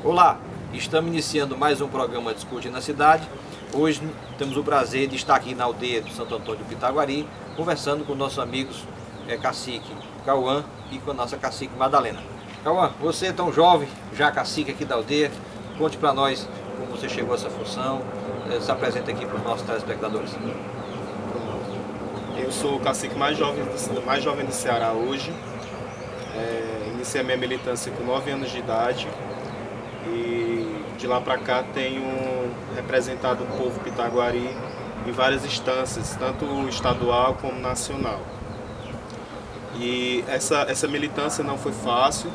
Olá, estamos iniciando mais um programa Discute na Cidade. Hoje temos o prazer de estar aqui na aldeia de Santo Antônio do Pitaguari, conversando com nossos amigos cacique Cauã e com a nossa cacique Madalena. Cauã, você é tão jovem, já cacique aqui da aldeia, conte para nós como você chegou a essa função, se apresenta aqui para os nossos telespectadores. Eu sou o cacique mais jovem do Ceará hoje. Iniciei a minha militância com 9 anos de idade e de lá para cá tenho representado o povo pitaguari em várias instâncias, tanto estadual como nacional. E essa militância não foi fácil,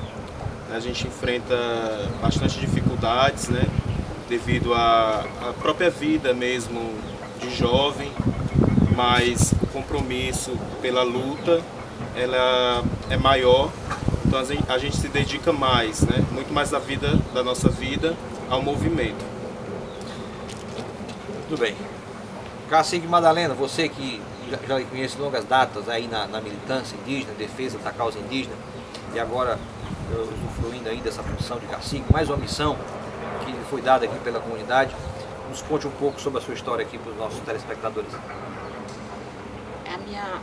a gente enfrenta bastante dificuldades, né, devido à própria vida mesmo de jovem, mas o compromisso pela luta ela é maior, então a gente se dedica mais, né, muito mais da nossa vida ao movimento. Tudo bem. Cacique Madalena, você que já conhece longas datas aí na militância indígena, defesa da causa indígena, e agora usufruindo aí dessa função de cacique, mais uma missão que foi dada aqui pela comunidade, nos conte um pouco sobre a sua história aqui para os nossos telespectadores. A minha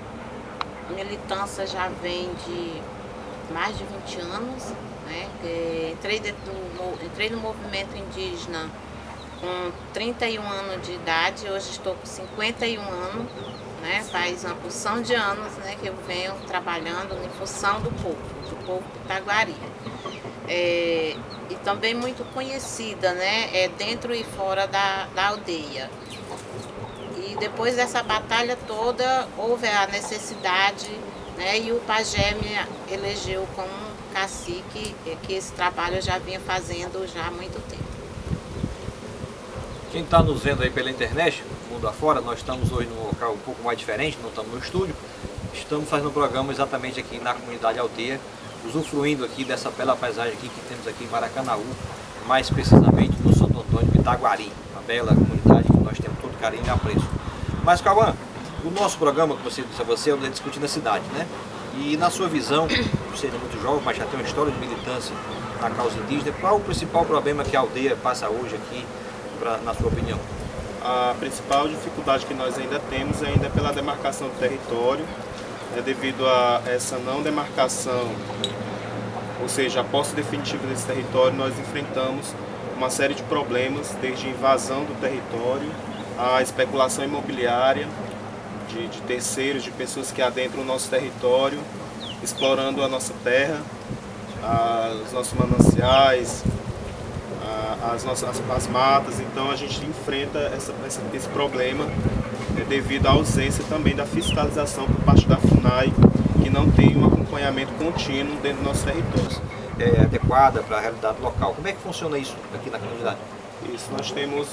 militância já vem de mais de 20 anos, né? Entrei no movimento indígena com 31 anos de idade, hoje estou com 51 anos, né? Faz uma porção de anos, né, que eu venho trabalhando em função do povo pitaguari. E também muito conhecida, né, dentro e fora da aldeia. E depois dessa batalha toda, houve a necessidade, né, e o pajé me elegeu como cacique, que esse trabalho eu já vinha fazendo já há muito tempo. Quem está nos vendo aí pela internet, mundo afora, nós estamos hoje num local um pouco mais diferente, não estamos no estúdio, estamos fazendo um programa exatamente aqui na comunidade aldeia, usufruindo aqui dessa bela paisagem aqui que temos aqui em Maracanaú, mais precisamente no Santo Antônio Pitaguari, uma bela comunidade que nós temos todo carinho e apreço. Mas, Cauã, o nosso programa, que você disse a você, é o Discutindo a Cidade, né? E na sua visão, você é muito jovem, mas já tem uma história de militância na causa indígena, qual o principal problema que a aldeia passa hoje aqui, na sua opinião? A principal dificuldade que nós ainda temos é pela demarcação do território, devido a essa não demarcação, ou seja, a posse definitiva desse território, nós enfrentamos uma série de problemas, desde invasão do território, a especulação imobiliária de terceiros, de pessoas que adentram o nosso território, explorando a nossa terra, os nossos mananciais, as matas. Então a gente enfrenta esse problema devido à ausência também da fiscalização por parte da FUNAI, que não tem um acompanhamento contínuo dentro do nosso território. É adequada para a realidade local. Como é que funciona isso aqui na comunidade? Isso, nós temos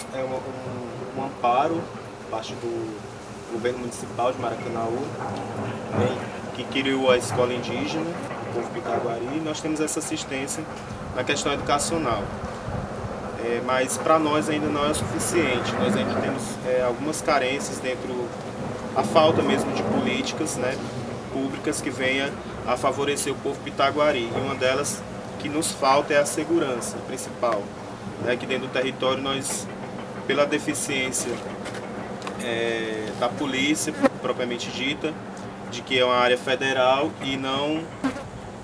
um amparo por parte do governo municipal de Maracanaú, que criou a escola indígena, o povo pitaguari, e nós temos essa assistência na questão educacional. Mas para nós ainda não é o suficiente, nós ainda temos algumas carências dentro, a falta mesmo de políticas, né, públicas que venha a favorecer o povo pitaguari, e uma delas que nos falta é a segurança principal, né, que dentro do território nós, pela deficiência da polícia propriamente dita, de que é uma área federal e não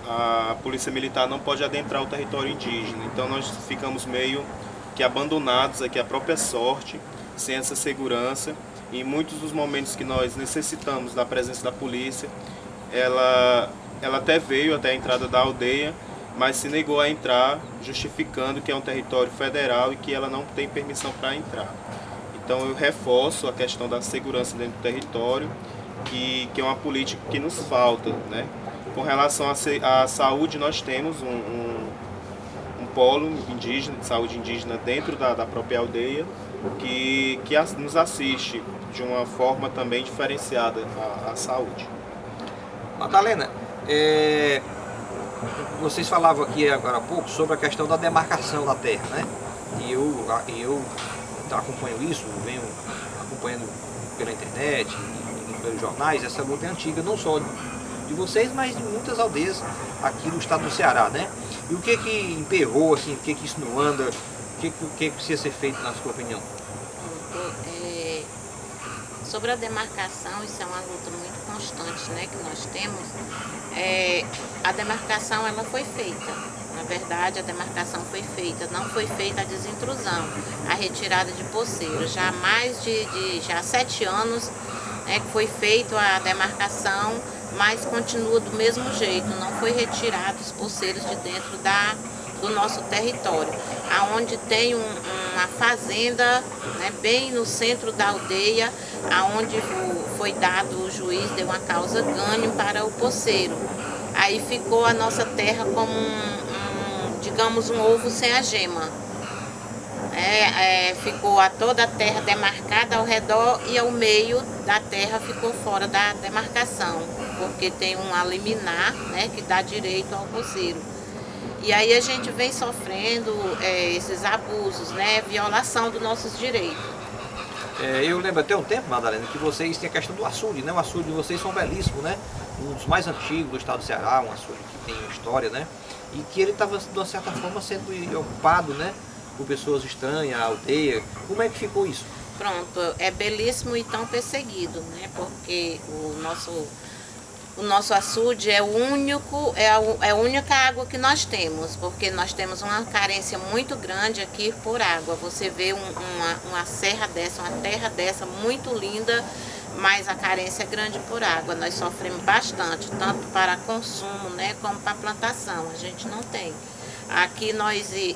a polícia militar não pode adentrar o território indígena, então nós ficamos meio que abandonados aqui à própria sorte, sem essa segurança, e em muitos dos momentos que nós necessitamos da presença da polícia, ela até veio até a entrada da aldeia, mas se negou a entrar, justificando que é um território federal e que ela não tem permissão para entrar. Então eu reforço a questão da segurança dentro do território, que é uma política que nos falta, né? Com relação à saúde, nós temos um polo indígena, de saúde indígena dentro da própria aldeia, que nos assiste de uma forma também diferenciada à saúde. Madalena, vocês falavam aqui agora há pouco sobre a questão da demarcação da terra, né? E eu acompanho isso, venho acompanhando pela internet e pelos jornais. Essa luta é antiga, não só de de vocês, mas de muitas aldeias aqui do estado do Ceará, né? E o que emperrou, assim, por que isso não anda, o que precisa ser feito na sua opinião? Sobre a demarcação, isso é uma luta muito constante, né, que nós temos. A demarcação ela foi feita, na verdade a demarcação foi feita, não foi feita a desintrusão, a retirada de poceiros. Já há mais já há 7 anos que foi feita a demarcação, mas continua do mesmo jeito, não foi retirado os poceiros de dentro do nosso território, aonde tem uma fazenda, né, bem no centro da aldeia, aonde foi dado, o juiz deu uma causa ganho para o poceiro. Aí ficou a nossa terra como digamos, um ovo sem a gema. Ficou toda a terra demarcada ao redor e ao meio da terra ficou fora da demarcação, porque tem uma liminar, né, que dá direito ao poceiro. E aí a gente vem sofrendo esses abusos, né, violação dos nossos direitos. Eu lembro até um tempo, Madalena, que vocês têm a questão do açude, né? O açude de vocês são belíssimo, né? Um dos mais antigos do estado do Ceará, um açude que tem história, né? E que ele estava, de uma certa forma, sendo ocupado, né? Por pessoas estranhas, a aldeia. Como é que ficou isso? Pronto, é belíssimo e tão perseguido, né? Porque o nosso açude é a única água que nós temos, porque nós temos uma carência muito grande aqui por água. Você vê uma serra dessa, uma terra dessa muito linda, mas a carência é grande por água. Nós sofremos bastante, tanto para consumo, né, como para plantação. A gente não tem. Aqui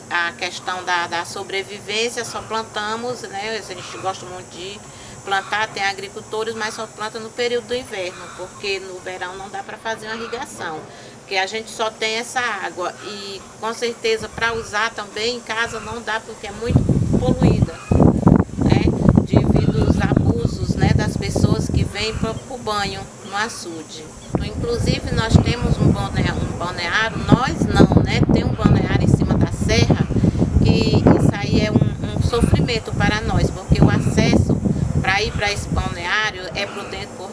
a questão da sobrevivência, só plantamos, né, a gente gosta muito de plantar, tem agricultores, mas só planta no período do inverno, porque no verão não dá para fazer uma irrigação, porque a gente só tem essa água e com certeza para usar também em casa não dá, porque é muito poluída, né, devido aos abusos, né, das pessoas que vêm para o banho no açude. Inclusive nós temos um balneário, nós não, né, tem um balneário em cima da serra, que isso aí é um sofrimento para nós, porque o acesso para ir para esse balneário é por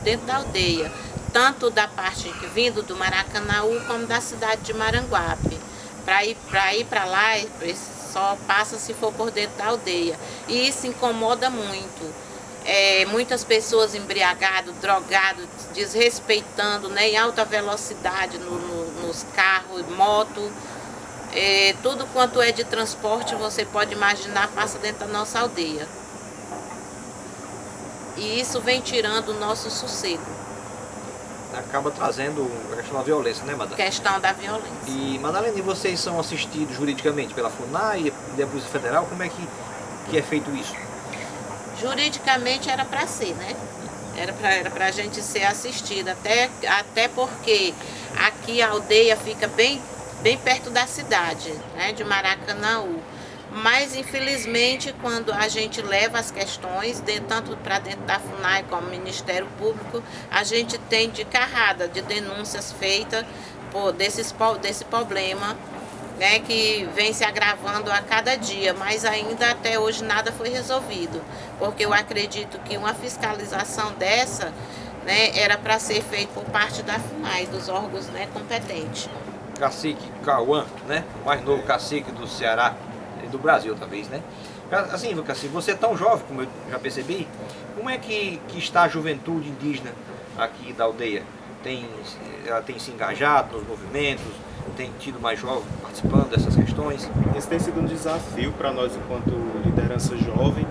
dentro da aldeia, tanto da parte vindo do Maracanaú como da cidade de Maranguape. Para ir para lá, só passa se for por dentro da aldeia. E isso incomoda muito. Muitas pessoas embriagadas, drogadas, desrespeitando, né, em alta velocidade nos carros, moto. Tudo quanto é de transporte, você pode imaginar, passa dentro da nossa aldeia. E isso vem tirando o nosso sossego. Acaba trazendo a questão da violência, né, Madalena? Questão da violência. E, Madalena, e vocês são assistidos juridicamente pela FUNAI e da Polícia Federal? Como é que é feito isso? Juridicamente era para ser, né? Era para a gente ser assistida, até porque aqui a aldeia fica bem perto da cidade, né, de Maracanaú. Mas, infelizmente, quando a gente leva as questões, tanto para dentro da FUNAI como Ministério Público, a gente tem de carrada de denúncias feitas desse problema, né, que vem se agravando a cada dia, mas ainda até hoje nada foi resolvido. Porque eu acredito que uma fiscalização dessa, né, era para ser feita por parte da FUNAI, dos órgãos, né, competentes. Cacique Cauã, né, o mais novo cacique do Ceará, do Brasil talvez, né? Assim, Cacique, você é tão jovem, como eu já percebi, como é que está a juventude indígena aqui da aldeia? Ela tem se engajado nos movimentos, tem tido mais jovens participando dessas questões? Esse tem sido um desafio para nós enquanto liderança jovem,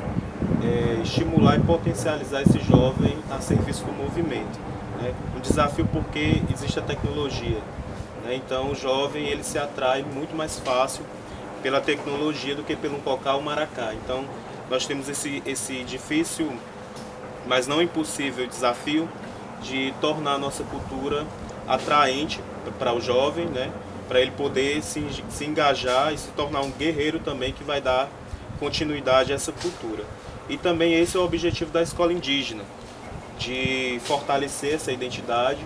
estimular e potencializar esse jovem a serviço do movimento, né? Um desafio porque existe a tecnologia, né? Então o jovem ele se atrai muito mais fácil pela tecnologia do que pelo cocá ou maracá. Então nós temos esse difícil, mas não impossível desafio de tornar a nossa cultura atraente para o jovem, né? Para ele poder se engajar e se tornar um guerreiro também que vai dar continuidade a essa cultura. E também esse é o objetivo da escola indígena, de fortalecer essa identidade,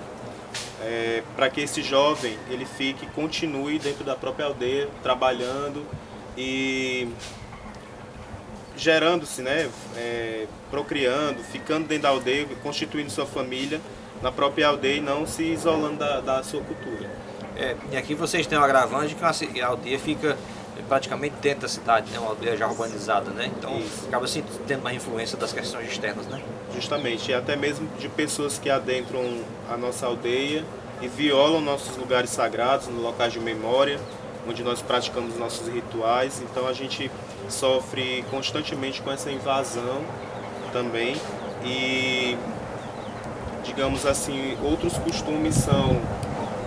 para que esse jovem ele continue dentro da própria aldeia, trabalhando e gerando-se, né, procriando, ficando dentro da aldeia, constituindo sua família, na própria aldeia e não se isolando da sua cultura. E aqui vocês têm um agravante que a aldeia fica praticamente dentro da cidade, né? Uma aldeia já urbanizada, né? Então acaba assim, tendo uma influência das questões externas, né? Justamente, e até mesmo de pessoas que adentram a nossa aldeia e violam nossos lugares sagrados, nos locais de memória, onde nós praticamos nossos rituais. Então a gente sofre constantemente com essa invasão também. E, digamos assim, outros costumes são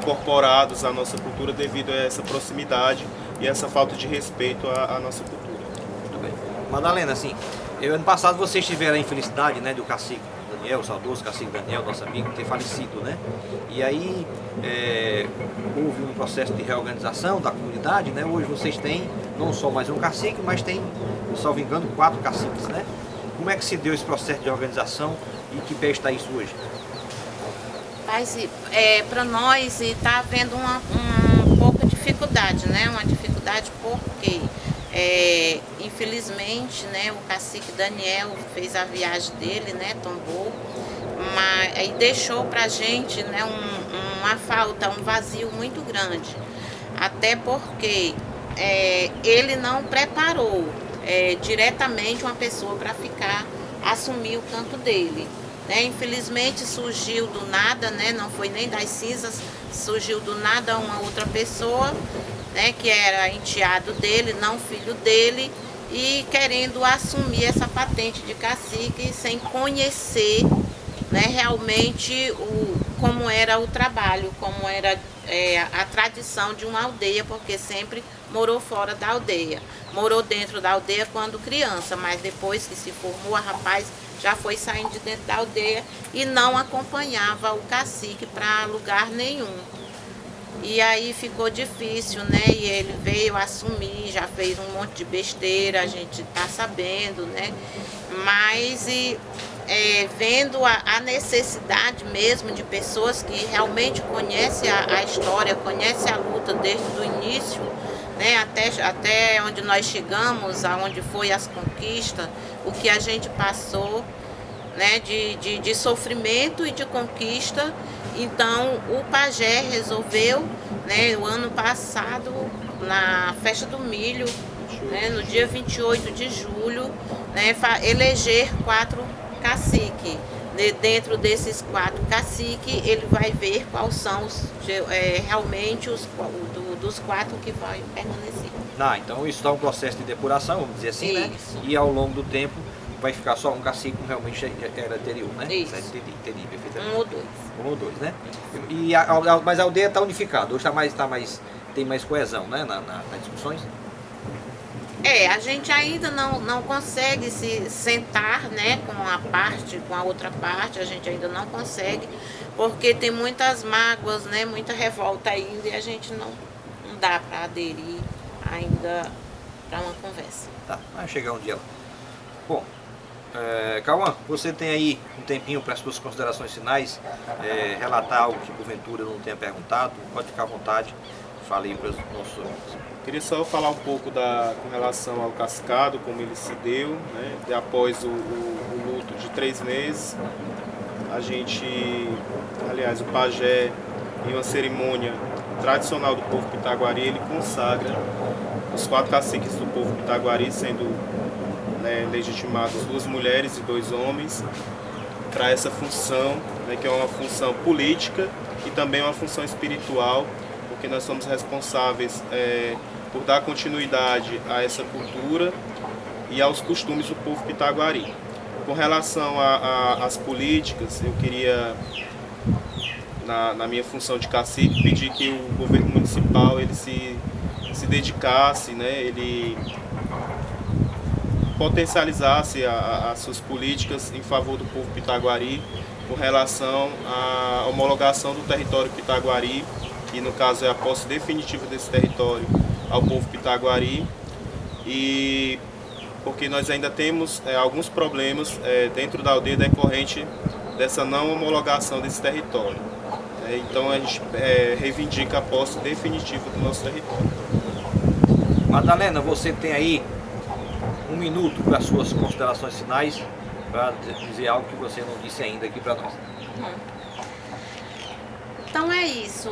incorporados à nossa cultura devido a essa proximidade e essa falta de respeito à nossa cultura. Muito bem. Madalena, assim, ano passado vocês tiveram a infelicidade, né, do cacique Daniel, o saudoso cacique Daniel, nosso amigo, ter falecido, né? E aí houve um processo de reorganização da comunidade, né? Hoje vocês têm não só mais um cacique, mas tem, salvo engano, 4 caciques, né? Como é que se deu esse processo de organização e que pé está isso hoje? Mas para nós está havendo um pouco de dificuldade, né? Uma dificuldade porque infelizmente, né, o cacique Daniel fez a viagem dele, né, tombou, mas e deixou para a gente, né, uma falta, um vazio muito grande, até porque ele não preparou diretamente uma pessoa para assumir o canto dele. Né? Infelizmente surgiu do nada, né? Não foi nem das cinzas, surgiu do nada uma outra pessoa, né? Que era enteado dele, não filho dele, e querendo assumir essa patente de cacique sem conhecer, né, realmente como era o trabalho, como era a tradição de uma aldeia, porque sempre morou fora da aldeia. Morou dentro da aldeia quando criança, mas depois que se formou, a rapaz já foi saindo de dentro da aldeia e não acompanhava o cacique para lugar nenhum. E aí ficou difícil, né? E ele veio assumir, já fez um monte de besteira, a gente está sabendo, né? Mas vendo a necessidade mesmo de pessoas que realmente conhecem a história, conhecem a luta desde o início, né? Até onde nós chegamos, aonde foi as conquistas, o que a gente passou, né? De sofrimento e de conquista. Então o pajé resolveu, né, o ano passado, na festa do milho, né, no dia 28 de julho, né, eleger 4 caciques. Dentro desses 4 caciques, ele vai ver quais são realmente dos 4 que vão permanecer. Então isso está um processo de depuração, vamos dizer assim, Isso. né? E ao longo do tempo vai ficar só um cacique que realmente era anterior, né? Isso. Entendi, perfeitamente. 1 ou 2. 1 ou 2, né? Mas a aldeia está unificada, hoje tem mais coesão, né? Nas discussões. A gente ainda não consegue se sentar, né, com a outra parte, a gente ainda não consegue, porque tem muitas mágoas, né, muita revolta ainda, e a gente não dá para aderir ainda para uma conversa. Tá, vai chegar um dia lá. Bom, Cauã, você tem aí um tempinho para as suas considerações finais, relatar algo que porventura eu não tenha perguntado, pode ficar à vontade, fale aí para os nossos ouvintes. Queria só falar um pouco com relação ao cascado, como ele se deu, né? Após o luto de 3 meses, a gente, aliás, o pajé, em uma cerimônia tradicional do povo pitaguari, ele consagra os 4 caciques do povo pitaguari, sendo, né, legitimados 2 mulheres e 2 homens, para essa função, né, que é uma função política e também uma função espiritual, porque nós somos responsáveis por dar continuidade a essa cultura e aos costumes do povo pitaguari. Com relação às políticas, eu queria, na minha função de cacique, pedir que o governo municipal ele se dedicasse, né, ele potencializasse as suas políticas em favor do povo pitaguari com relação à homologação do território pitaguari, que no caso é a posse definitiva desse território ao povo pitaguari, e porque nós ainda temos alguns problemas dentro da aldeia decorrente dessa não homologação desse território. Então a gente reivindica a posse definitiva do nosso território. Madalena, você tem aí 1 minuto para as suas considerações finais, para dizer algo que você não disse ainda aqui para nós. Então é isso,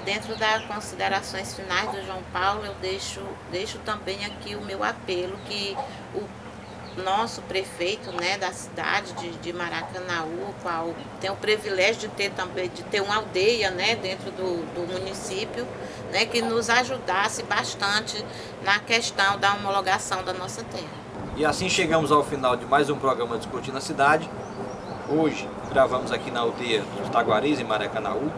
dentro das considerações finais do João Paulo, eu deixo também aqui o meu apelo que o nosso prefeito, né, da cidade de Maracanaú, o qual tem o privilégio de ter uma aldeia, né, dentro do município, né, que nos ajudasse bastante na questão da homologação da nossa terra. E assim chegamos ao final de mais um programa Discutindo a Cidade. Hoje gravamos aqui na aldeia dos Taguaris, em Maracanaú.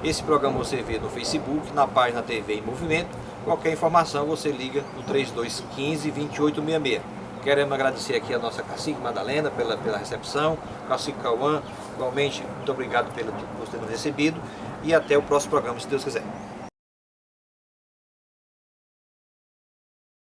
Esse programa você vê no Facebook, na página TV em Movimento. Qualquer informação você liga no 3215-2866. Queremos agradecer aqui a nossa cacique Madalena pela recepção, cacique Cauã, igualmente, muito obrigado por ter nos recebido e até o próximo programa, se Deus quiser.